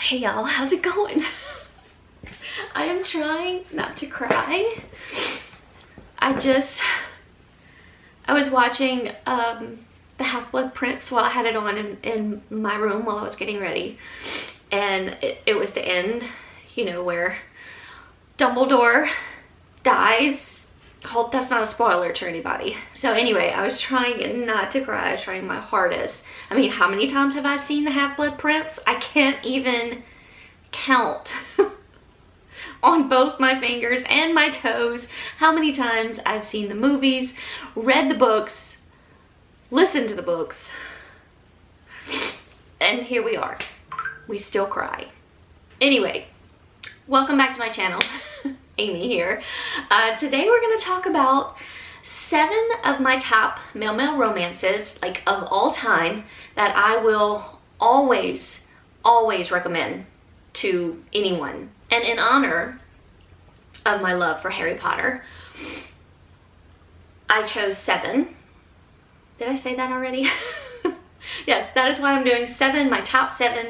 Hey y'all, how's it going? I am trying not to cry. I was watching the Half-Blood Prince while I had it on in my room while I was getting ready. And it was the end, you know, where Dumbledore dies. Hope that's not a spoiler to anybody. So anyway, I was trying not to cry. I was trying my hardest. I mean, how many times have I seen the Half-Blood Prince? I can't even count on both my fingers and my toes how many times I've seen the movies, read the books, listened to the books, and here we are. We still cry. Anyway, welcome back to my channel. Aimee here. Today we're going to talk about 7 of my top male-male romances, like of all time, that I will always recommend to anyone. And in honor of my love for Harry Potter, I chose 7. Did I say that already? Yes, that is why I'm doing 7, my top 7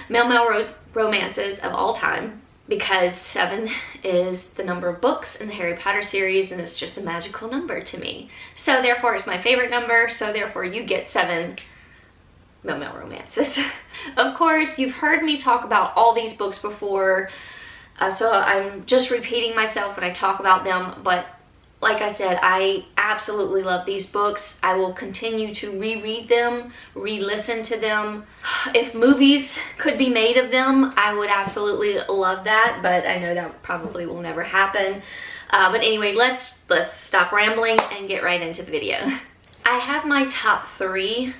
male-male romances of all time, because 7 is the number of books in the Harry Potter series, and it's just a magical number to me. So therefore it's my favorite number, so therefore you get 7 male-male romances. Of course, you've heard me talk about all these books before, so I'm just repeating myself when I talk about them, but like I said, I absolutely love these books. I will continue to reread them, re-listen to them. If movies could be made of them, I would absolutely love that, but I know that probably will never happen. But anyway, let's stop rambling and get right into the video. I have my top 3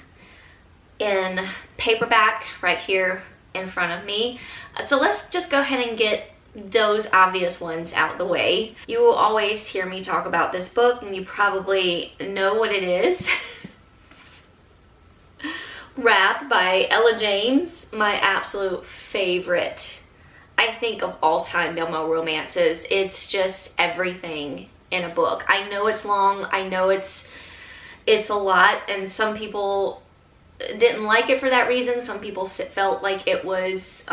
in paperback right here in front of me. So let's just go ahead and get those obvious ones out the way. You will always hear me talk about this book, and you probably know what it is. Wrath by Ella James, my absolute favorite, I think, of all time male-male romances. It's just everything in a book. I know it's long, I know it's a lot, and some people didn't like it for that reason. Some people felt like it was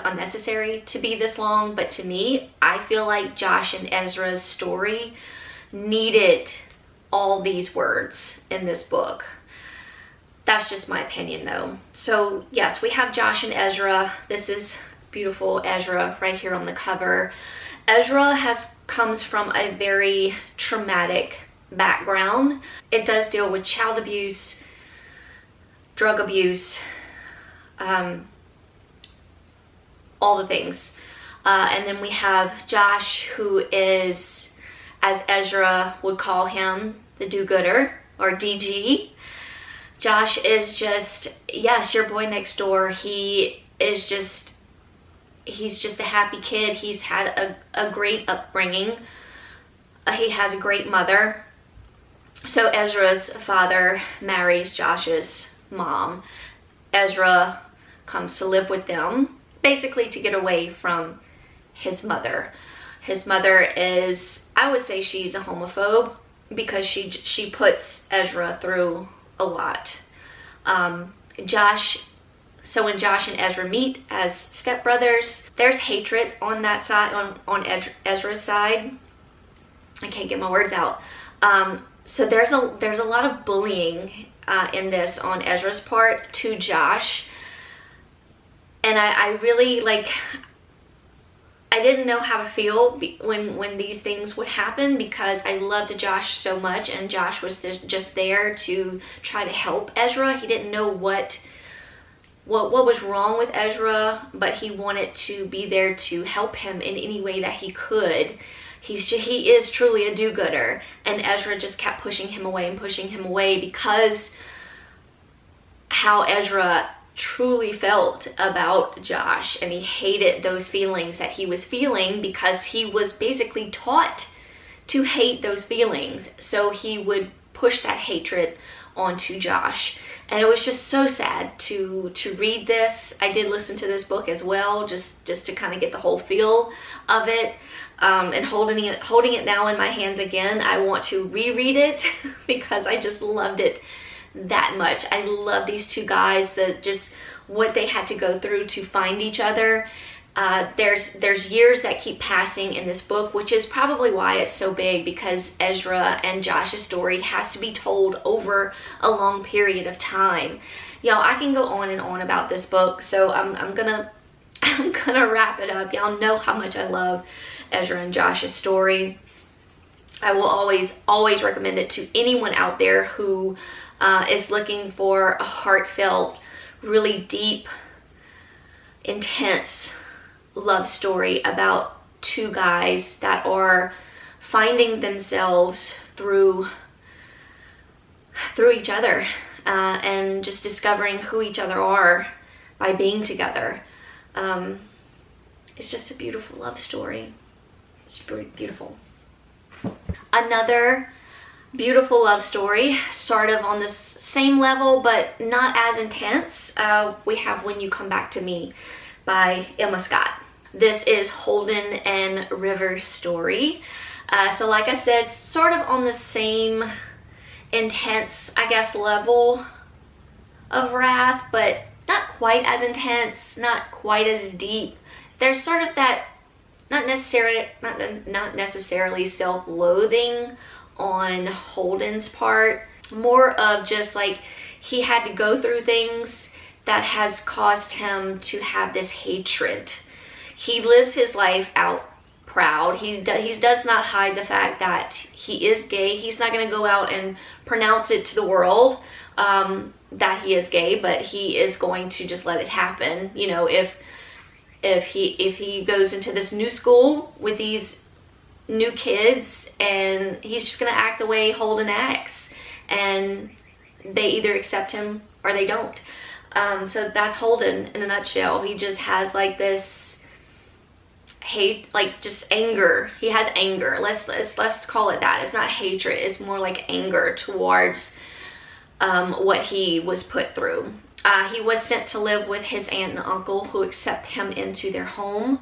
unnecessary to be this long, but to me, I feel like Josh and Ezra's story needed all these words in this book. That's just my opinion though. So yes, we have Josh and Ezra. This is beautiful Ezra right here on the cover. Ezra comes from a very traumatic background. It does deal with child abuse, drug abuse, all the things. And then we have Josh, who is, as Ezra would call him, the do-gooder, or DG. Josh is just, yes, your boy next door. He's just a happy kid. He's had a great upbringing. He has a great mother. So Ezra's father marries Josh's mom. Ezra comes to live with them, basically to get away from his mother. His mother is, I would say she's a homophobe, because she puts Ezra through a lot. So when Josh and Ezra meet as stepbrothers, there's hatred on that side, on Ezra's side. I can't get my words out. So there's a lot of bullying in this on Ezra's part to Josh. And I really, like, I didn't know how to feel when these things would happen, because I loved Josh so much, and Josh was just there to try to help Ezra. He didn't know what was wrong with Ezra, but he wanted to be there to help him in any way that he could. He is truly a do-gooder, and Ezra just kept pushing him away and pushing him away, because how Ezra truly felt about Josh, and he hated those feelings that he was feeling, because he was basically taught to hate those feelings. So he would push that hatred onto Josh, and it was just so sad to read this. I did listen to this book as well, just to kind of get the whole feel of it. And holding it now in my hands again, I want to reread it because I just loved it that much. I love these two guys that just what they had to go through to find each other. There's years that keep passing in this book, which is probably why it's so big, because Ezra and Josh's story has to be told over a long period of time. Y'all, I can go on and on about this book, so I'm gonna wrap it up. Y'all know how much I love Ezra and Josh's story. I will always recommend it to anyone out there who is looking for a heartfelt, really deep, intense love story about two guys that are finding themselves through each other, and just discovering who each other are by being together. It's just a beautiful love story. It's beautiful. Another beautiful love story, sort of on the same level but not as intense. We have When You Come Back to Me by Emma Scott. This is Holden and River's story. So like I said, sort of on the same intense, I guess, level of wrath, but not quite as intense, not quite as deep. There's sort of that not necessarily self-loathing on Holden's part, more of just like he had to go through things that has caused him to have this hatred. He lives his life out proud. He does not hide the fact that he is gay. He's not going to go out and pronounce it to the world that he is gay, but he is going to just let it happen. You know, if he goes into this new school with these new kids, and he's just going to act the way Holden acts, and they either accept him or they don't. So that's Holden in a nutshell. He just has like this hate, like just anger. He has anger. Let's call it that. It's not hatred. It's more like anger towards what he was put through. He was sent to live with his aunt and uncle, who accept him into their home.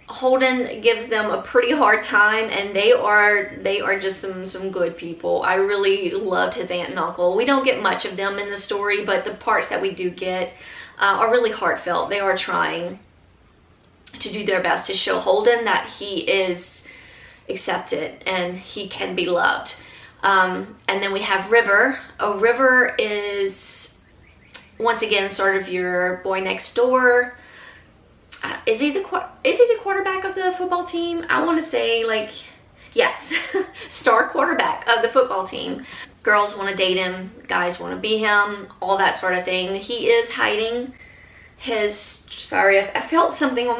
Holden gives them a pretty hard time, and they are just some good people. I really loved his aunt and uncle. We don't get much of them in the story, but the parts that we do get are really heartfelt. They are trying to do their best to show Holden that he is accepted and he can be loved. And then we have River. River is, once again, sort of your boy next door. Is he the quarterback of the football team? I want to say, like, yes, star quarterback of the football team. Girls want to date him, guys want to be him, all that sort of thing. He is hiding his, sorry, I felt something on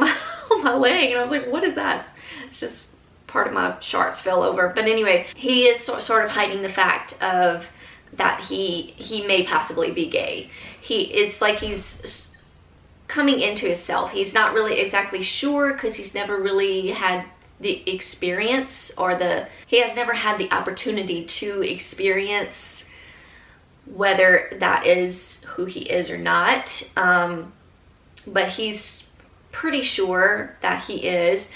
my leg, and I was like, what is that? It's just part of my shorts fell over. But anyway, he is sort of hiding the fact of that he may possibly be gay. It's like he's coming into himself. He's not really exactly sure, because he's never really had the experience, or he has never had the opportunity to experience whether that is who he is or not. But he's pretty sure that he is.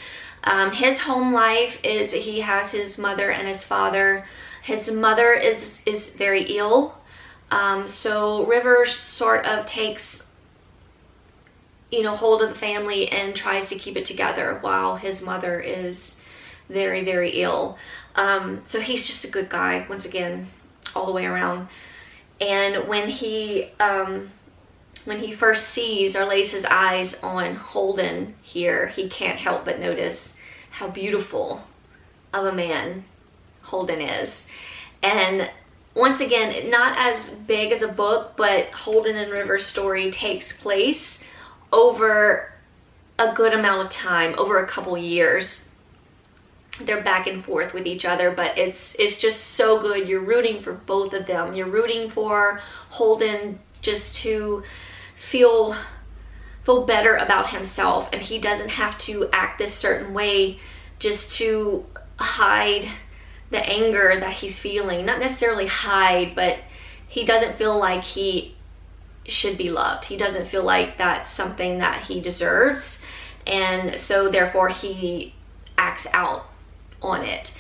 His home life is, he has his mother and his father. His mother is very ill. So River sort of takes, hold of the family and tries to keep it together while his mother is very, very ill. So he's just a good guy, once again, all the way around. And when he first sees or lays his eyes on Holden here, he can't help but notice how beautiful of a man Holden is. And once again, not as big as a book, but Holden and River's story takes place over a good amount of time, over a couple years. They're back and forth with each other, but it's just so good. You're rooting for both of them. You're rooting for Holden just to feel better about himself, and he doesn't have to act this certain way just to hide the anger that he's feeling. Not necessarily hide, but he doesn't feel like he should be loved. He doesn't feel like that's something that he deserves, and so therefore he acts out on it,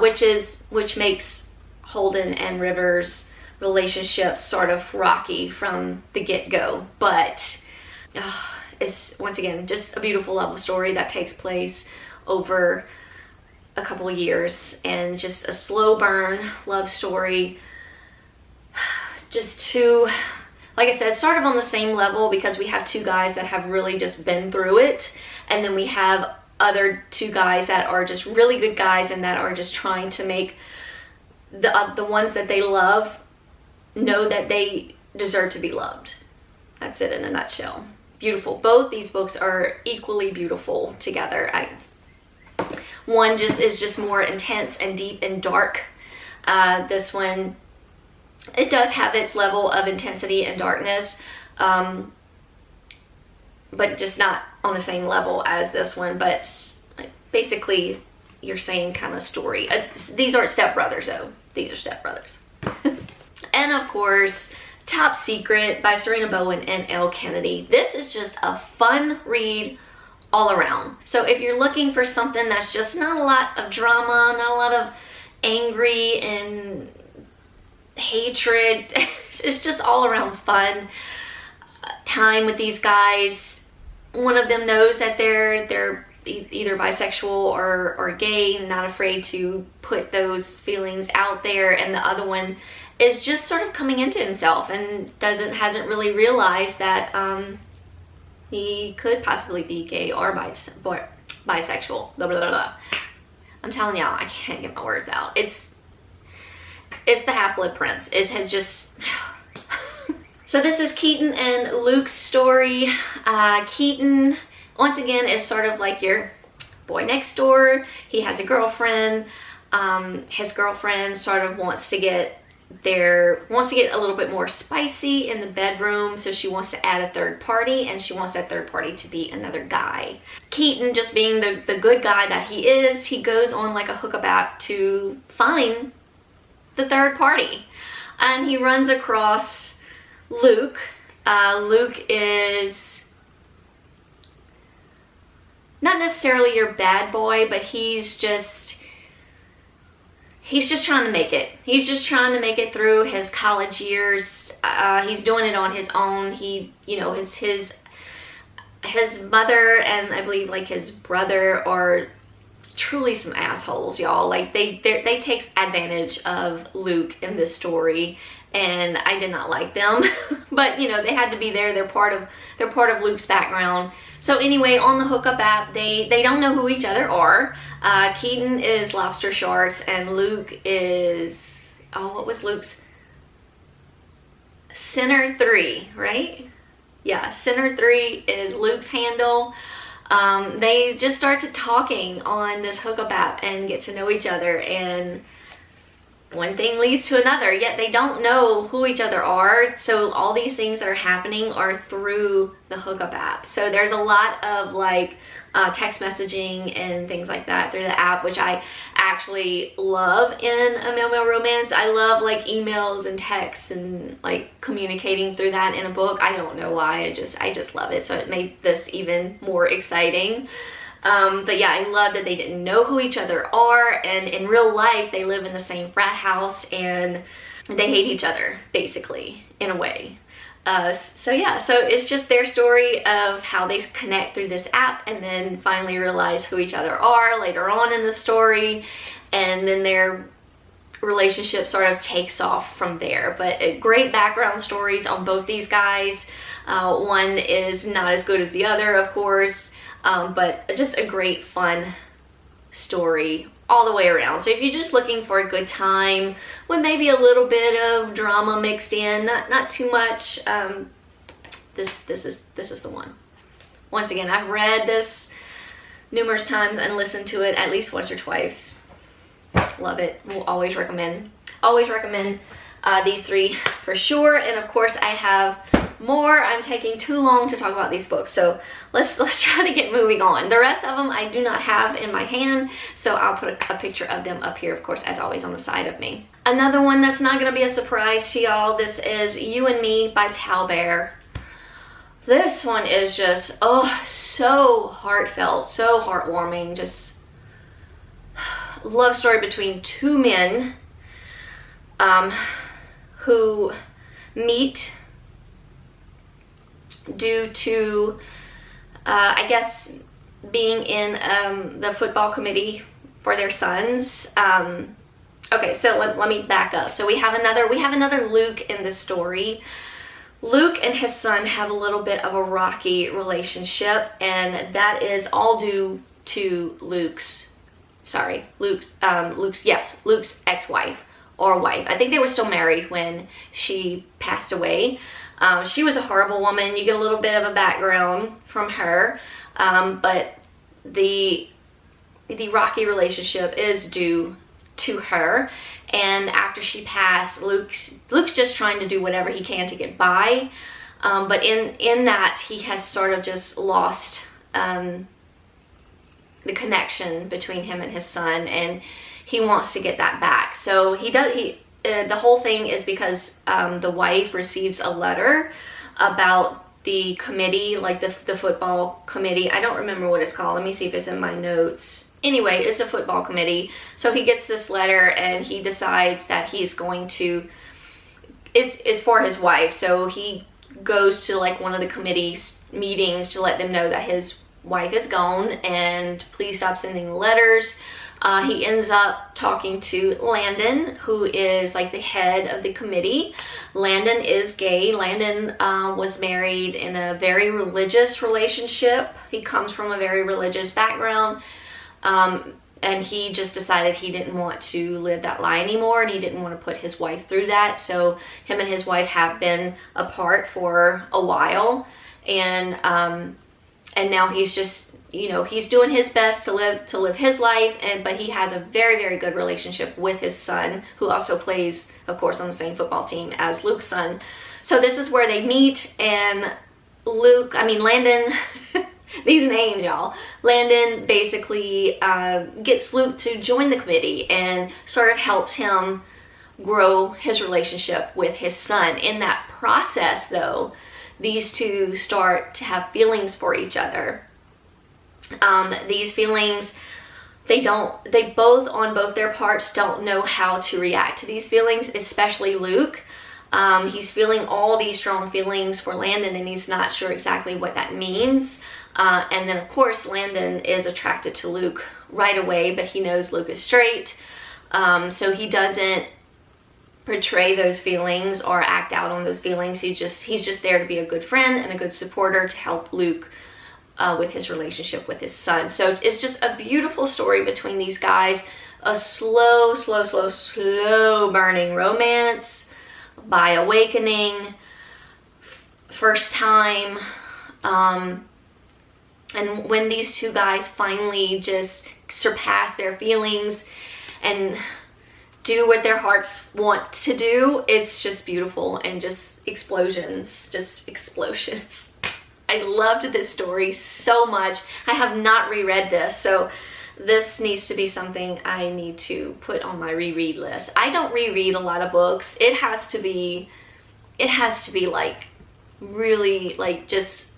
which makes Holden and River's relationship sort of rocky from the get-go, but it's, once again, just a beautiful love story that takes place over a couple of years, and just a slow burn love story. Just two, like I said, sort of on the same level, because we have two guys that have really just been through it, and then we have other two guys that are just really good guys and that are just trying to make the ones that they love know that they deserve to be loved. That's it in a nutshell. Beautiful. Both these books are equally beautiful together. One is just more intense and deep and dark. This one, it does have its level of intensity and darkness, but just not on the same level as this one. But basically, your same kind of story. These aren't stepbrothers though. These are stepbrothers. And of course, Top Secret by Serena Bowen and Elle Kennedy. This is just a fun read all around. So if you're looking for something that's just not a lot of drama, not a lot of angry and hatred, it's just all around fun time with these guys. One of them knows that they're either bisexual or gay, and not afraid to put those feelings out there, and the other one is just sort of coming into himself and hasn't really realized that he could possibly be gay or bisexual. Blah, blah, blah, blah. I'm telling y'all, I can't get my words out. It's the Half-Blood Prince. It had just... So this is Keaton and Luke's story. Keaton, once again, is sort of like your boy next door. He has a girlfriend. His girlfriend sort of wants to get a little bit more spicy in the bedroom, so she wants to add a third party, and she wants that third party to be another guy. Keaton, just being the good guy that he is, he goes on like a hookup app to find the third party, and he runs across Luke. Luke is not necessarily your bad boy, but he's just trying to make it. He's just trying to make it through his college years. He's doing it on his own. He, his mother and I believe like his brother are truly some assholes, y'all. Like they take advantage of Luke in this story, and I did not like them. But they had to be there. They're part of Luke's background. So anyway, on the hookup app, they don't know who each other are. Keaton is Lobster Sharks, and Luke is, what was Luke's? Center 3, right? Yeah, Center 3 is Luke's handle. They just start to talking on this hookup app and get to know each other, and one thing leads to another, yet they don't know who each other are. So all these things that are happening are through the hookup app. So there's a lot of like text messaging and things like that through the app, which I actually love in a male-male romance. I love like emails and texts and like communicating through that in a book. I don't know why, I just love it. So it made this even more exciting. But yeah, I love that they didn't know who each other are, and in real life they live in the same frat house and they hate each other, basically, in a way. So yeah, so it's just their story of how they connect through this app and then finally realize who each other are later on in the story, and then their relationship sort of takes off from there. But great background stories on both these guys. One is not as good as the other, of course. But just a great fun story all the way around. So if you're just looking for a good time with maybe a little bit of drama mixed in, not too much, this is the one. Once again, I've read this numerous times and listened to it at least once or twice. Love it. Will always recommend these three for sure. And of course I have more. I'm taking too long to talk about these books, so let's try to get moving on. The rest of them I do not have in my hand, so I'll put a picture of them up here, of course, as always, on the side of me. Another one that's not going to be a surprise to y'all, this is You and Me by Tal Bauer. This one is just, so heartfelt, so heartwarming, just love story between two men who meet due to, I guess, being in the football committee for their sons. Okay, so let me back up. So we have another Luke in the story. Luke and his son have a little bit of a rocky relationship, and that is all due to Luke's ex-wife or wife. I think they were still married when she passed away. She was a horrible woman. You get a little bit of a background from her, but the rocky relationship is due to her. And after she passed, Luke's just trying to do whatever he can to get by, but in that he has sort of just lost the connection between him and his son, and he wants to get that back. So the whole thing is because the wife receives a letter about the committee, like the football committee. I don't remember what it's called. Let me see if it's in my notes. Anyway, it's a football committee. So he gets this letter and he decides that he's going to, it's for his wife. So he goes to like one of the committee's meetings to let them know that his wife is gone and please stop sending letters. He ends up talking to Landon, who is like the head of the committee. Landon is gay. Landon was married in a very religious relationship. He comes from a very religious background. And he just decided he didn't want to live that lie anymore, and he didn't want to put his wife through that. So him and his wife have been apart for a while, and now he's just, he's doing his best to live his life, but he has a very, very good relationship with his son, who also plays, of course, on the same football team as Luke's son. So this is where they meet, and Landon, these names, y'all. Landon basically gets Luke to join the committee and sort of helps him grow his relationship with his son. In that process, though, these two start to have feelings for each other. These feelings, they both, on both their parts, don't know how to react to these feelings, especially Luke. He's feeling all these strong feelings for Landon, and he's not sure exactly what that means. And then, of course, Landon is attracted to Luke right away, but he knows Luke is straight. So he doesn't portray those feelings or act out on those feelings. He's just there to be a good friend and a good supporter to help Luke with his relationship with his son. So it's just a beautiful story between these guys. A slow burning romance, by awakening, first time. And when these two guys finally just surpass their feelings and do what their hearts want to do, it's just beautiful, and just explosions. I loved this story so much. I have not reread this, so this needs to be something I need to put on my reread list. I don't reread a lot of books. It has to be like really, like, just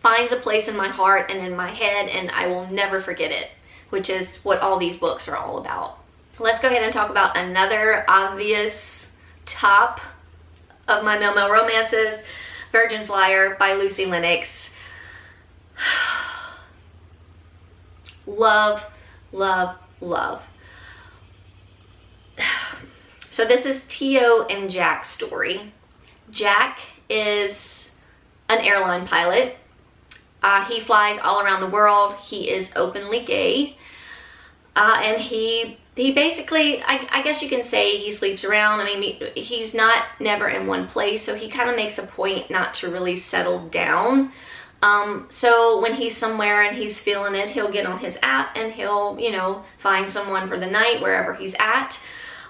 finds a place in my heart and in my head, and I will never forget it, which is what all these books are all about. Let's go ahead and talk about another obvious top of my Mel Mel romances, Virgin Flyer by Lucy Lennox. Love, love, love. So this is Tio and Jack's story. Jack is an airline pilot. He flies all around the world. He is openly gay. And he basically, I guess you can say he sleeps around. I mean, he's never in one place, so he kind of makes a point not to really settle down. So when he's somewhere and he's feeling it, he'll get on his app and he'll, find someone for the night wherever he's at.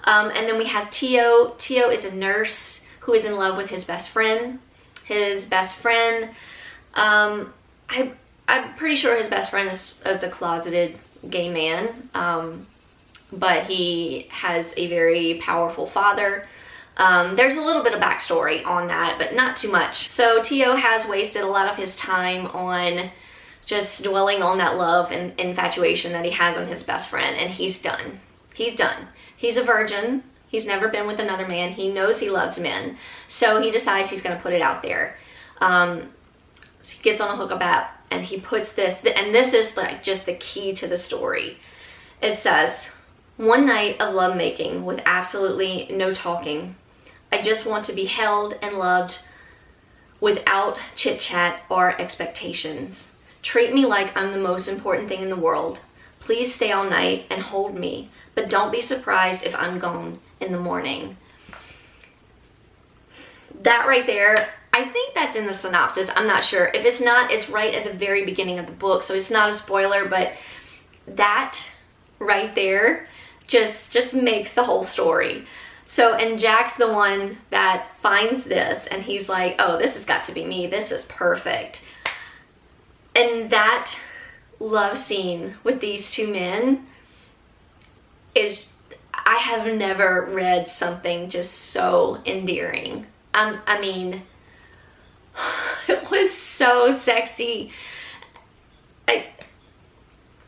And then we have Tio. Tio is a nurse who is in love with his best friend. His best friend, I'm pretty sure his best friend is a closeted gay man, but he has a very powerful father. There's a little bit of backstory on that, but not too much. So Tio has wasted a lot of his time on just dwelling on that love and infatuation that he has on his best friend, and he's done. He's done. He's a virgin. He's never been with another man. He knows he loves men. So he decides he's going to put it out there. So he gets on a hookup app and he puts this, and this is like just the key to the story. It says, "One night of lovemaking with absolutely no talking. I just want to be held and loved without chit-chat or expectations. Treat me like I'm the most important thing in the world. Please stay all night and hold me, but don't be surprised if I'm gone in the morning." That right there, I think that's in the synopsis. I'm not sure. If it's not, it's right at the very beginning of the book, so it's not a spoiler, but that right there just makes the whole story. So, and Jack's the one that finds this, and he's like, oh, this has got to be me. This is perfect. And that love scene with these two men is, I have never read something just so endearing. I mean, it was so sexy.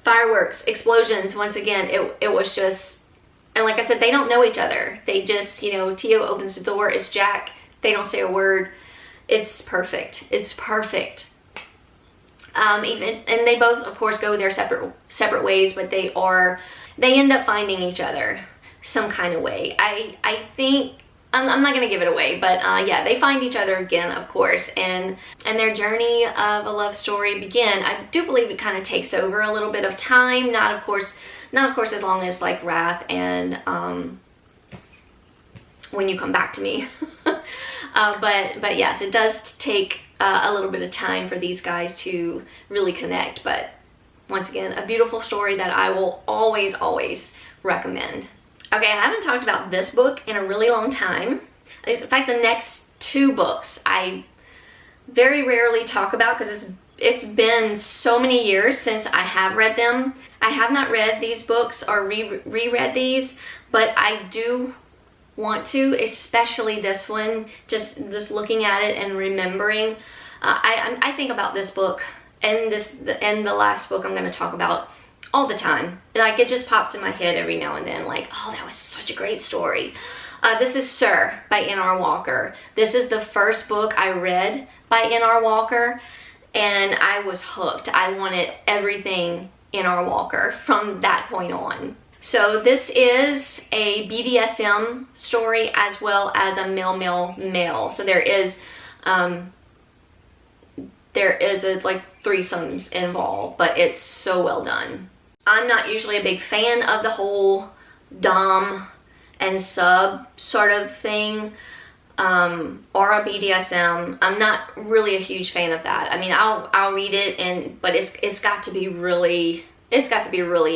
Fireworks, explosions, once again, it was just, and like I said, they don't know each other. They just, you know, Tio opens the door, it's Jack. They don't say a word. It's perfect. It's perfect. And they both, of course, go their separate ways, but they end up finding each other some kind of way. I think, I'm not gonna give it away, but yeah, they find each other again, of course, and their journey of a love story begin. I do believe it kind of takes over a little bit of time, not of course as long as like Wrath and When You Come Back to Me. But yes, it does take a little bit of time for these guys to really connect. But once again, a beautiful story that I will always recommend. Okay, I haven't talked about this book in a really long time. In fact, the next two books I very rarely talk about because it's been so many years since I have read them. I have not read these books or reread these, but I do want to, especially this one, just looking at it and remembering. I think about this book and the last book I'm going to talk about all the time. Like, it just pops in my head every now and then, like, oh, that was such a great story. This is Sir by N.R. Walker. This is the first book I read by N.R. Walker, and I was hooked. I wanted everything N.R. Walker from that point on. So this is a BDSM story as well as a male. So there is like threesomes involved, but it's so well done. I'm not usually a big fan of the whole dom and sub sort of thing, or a BDSM. I'm not really a huge fan of that. I mean, I'll read it, but it's got to be really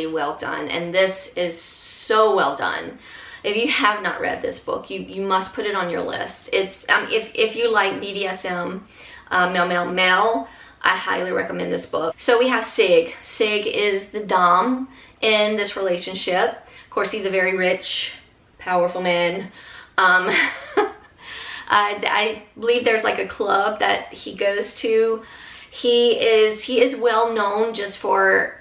well done, and this is so well done. If you have not read this book, you must put it on your list. It's if you like BDSM, male, I highly recommend this book. So we have Sig. Sig is the dom in this relationship. Of course, he's a very rich, powerful man. I believe there's like a club that he goes to. He is well known just for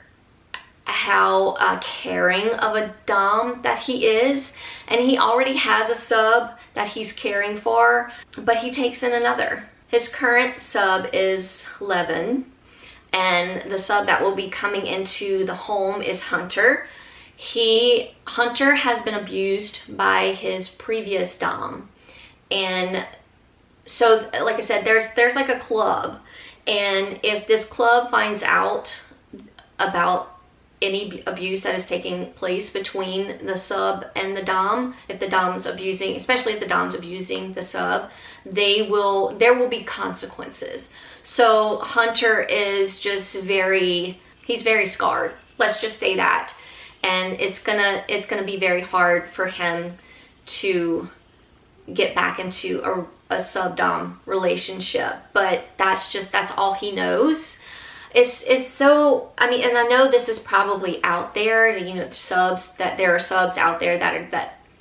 how caring of a dom that he is, and he already has a sub that he's caring for, but he takes in another. His current sub is Levin, and the sub that will be coming into the home is Hunter. Hunter has been abused by his previous dom, and so like I said, there's like a club, and if this club finds out about any abuse that is taking place between the sub and the dom, if the dom's abusing, especially if the dom's abusing the sub, there will be consequences. So Hunter is just he's very scarred. Let's just say that. And it's gonna be very hard for him to get back into a sub-dom relationship. But that's all he knows. It's so, I mean, and I know this is probably out there, you know, there are subs out there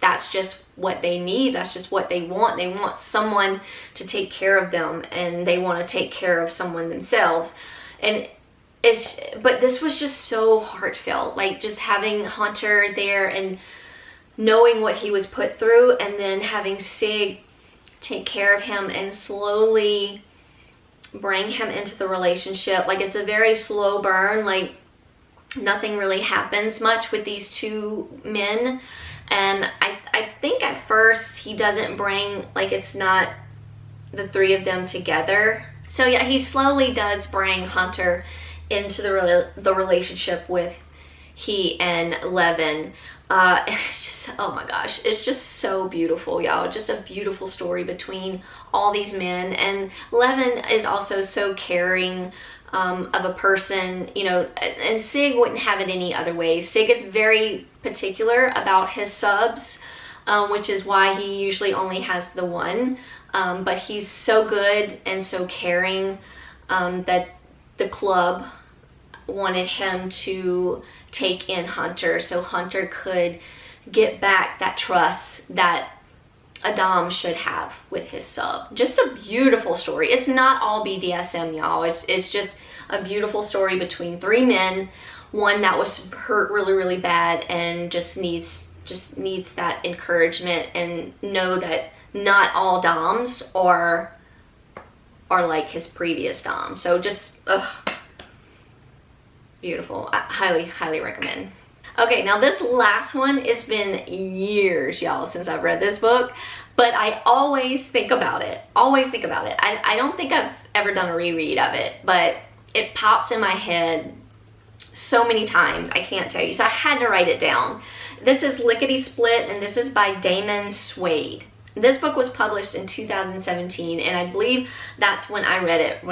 that's just what they need. That's just what they want. They want someone to take care of them, and they want to take care of someone themselves. But this was just so heartfelt, like just having Hunter there, and knowing what he was put through, and then having Sig take care of him and slowly bring him into the relationship. Like, it's a very slow burn, like nothing really happens much with these two men. And I think at first he doesn't bring, like, it's not the three of them together. So yeah, he slowly does bring Hunter into the relationship with he and Levin. It's just, oh my gosh, it's just so beautiful, y'all. Just a beautiful story between all these men. And Levin is also so caring of a person, you know, and Sig wouldn't have it any other way. Sig is very particular about his subs, which is why he usually only has the one. But he's so good and so caring that the club wanted him to take in Hunter so Hunter could get back that trust that a dom should have with his sub. Just a beautiful story. It's not all BDSM, y'all. It's just a beautiful story between three men, one that was hurt really, really bad and just needs that encouragement, and know that not all doms are like his previous dom. So just beautiful. I highly recommend. Okay, now this last one, it's been years, y'all, since I've read this book, but I always think about it. I don't think I've ever done a reread of it, but it pops in my head so many times, I can't tell you. So I had to write it down. This is Lickety-Split, and this is by Damon, Suede. This book was published in 2017, and I believe that's when I read it,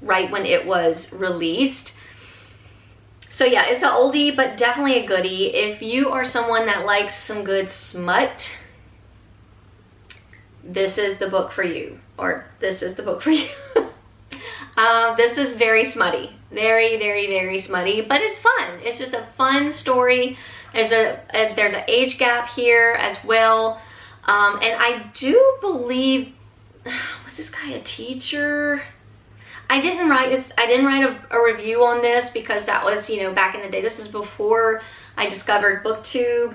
right when it was released. So yeah, it's an oldie, but definitely a goodie. If you are someone that likes some good smut, this is the book for you, or this is the book for you. This is very smutty, very smutty, but it's fun. It's just a fun story. There's an age gap here as well, and I do believe, was this guy a teacher? I didn't write a review on this because that was, you know, back in the day. This was before I discovered BookTube,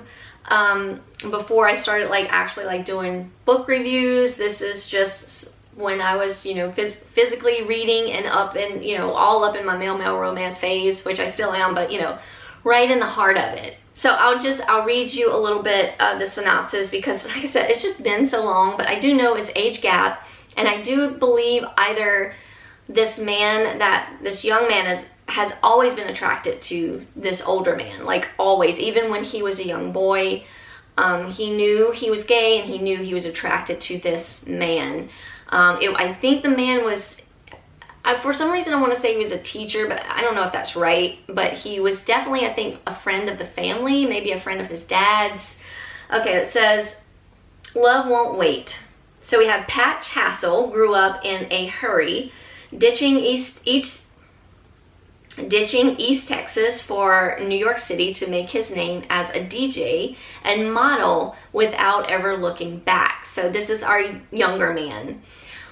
before I started actually doing book reviews. This is just when I was, you know, physically reading and up in, you know, all up in my male romance phase, which I still am, but, you know, right in the heart of it. So I'll read you a little bit of the synopsis because, like I said, it's just been so long, but I do know it's age gap, and I do believe either this young man has always been attracted to this older man, like always, even when he was a young boy. He knew he was gay, and he knew he was attracted to this man. I think the man was, for some reason I want to say he was a teacher, but I don't know if that's right. But he was definitely, I think, a friend of the family, maybe a friend of his dad's. Okay, it says, love won't wait. So we have Patch Hassel grew up in a hurry, ditching East Texas for New York City to make his name as a DJ and model without ever looking back. So this is our younger man.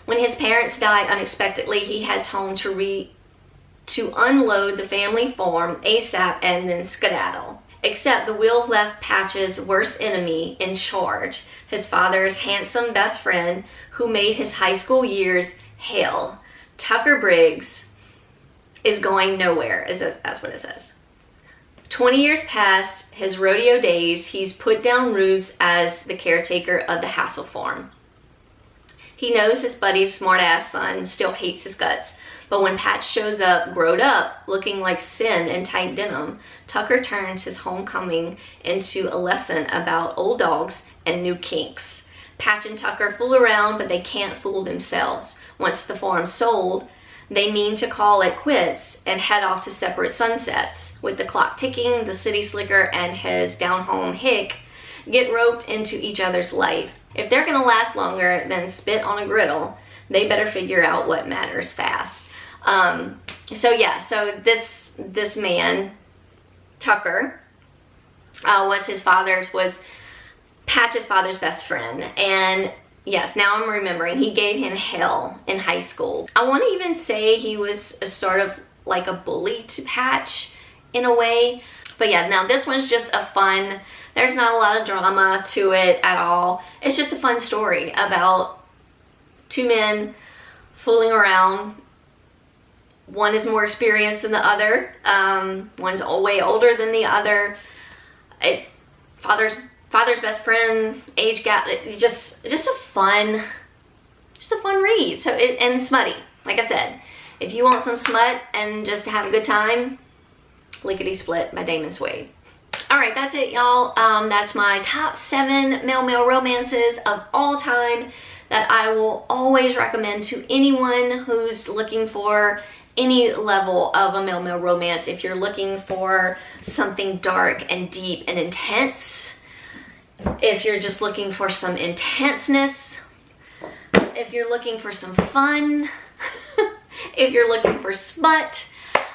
When his parents die unexpectedly, he heads home to unload the family farm ASAP and then skedaddle. Except the wheel left Patch's worst enemy in charge, his father's handsome best friend who made his high school years hell. Tucker Briggs is going nowhere, that's what it says. 20 years past his rodeo days, he's put down roots as the caretaker of the Hassel farm. He knows his buddy's smart-ass son still hates his guts, but when Patch shows up, growed up, looking like sin in tight denim, Tucker turns his homecoming into a lesson about old dogs and new kinks. Patch and Tucker fool around, but they can't fool themselves. Once the farm's sold, they mean to call it quits and head off to separate sunsets. With the clock ticking, the city slicker and his down-home hick get roped into each other's life. If they're gonna last longer than spit on a griddle, they better figure out what matters fast. So this man, Tucker, was Patch's father's best friend, and yes, now I'm remembering, he gave him hell in high school. I want to even say he was a sort of like a bully to Patch in a way. But yeah, now this one's just a fun, There's not a lot of drama to it at all. It's just a fun story about two men fooling around. One is more experienced than the other. One's way older than the other. It's father's best friend, age gap. It's just a fun read. So and smutty. Like I said, if you want some smut and just to have a good time, Lickety-Split by Damon Suede. Alright, that's it, y'all. That's my top 7 male romances of all time that I will always recommend to anyone who's looking for any level of a male romance. If you're looking for something dark and deep and intense, if you're just looking for some intenseness, if you're looking for some fun, if you're looking for smut,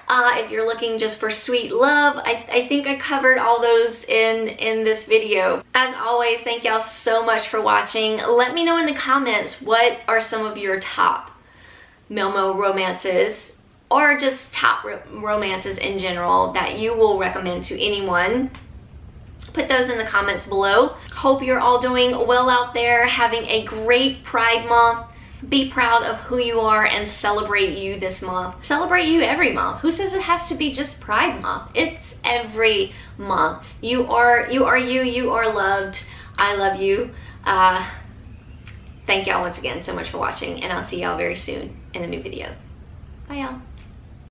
if you're looking just for sweet love, I think I covered all those in this video. As always, thank y'all so much for watching. Let me know in the comments what are some of your top male romances, or just top romances in general that you will recommend to anyone. Put those in the comments below. Hope you're all doing well out there, having a great Pride Month. Be proud of who you are and celebrate you this month. Celebrate you every month. Who says it has to be just Pride Month? It's every month. You are you, you are loved. I love you. Thank y'all once again so much for watching, and I'll see y'all very soon in a new video. Bye y'all.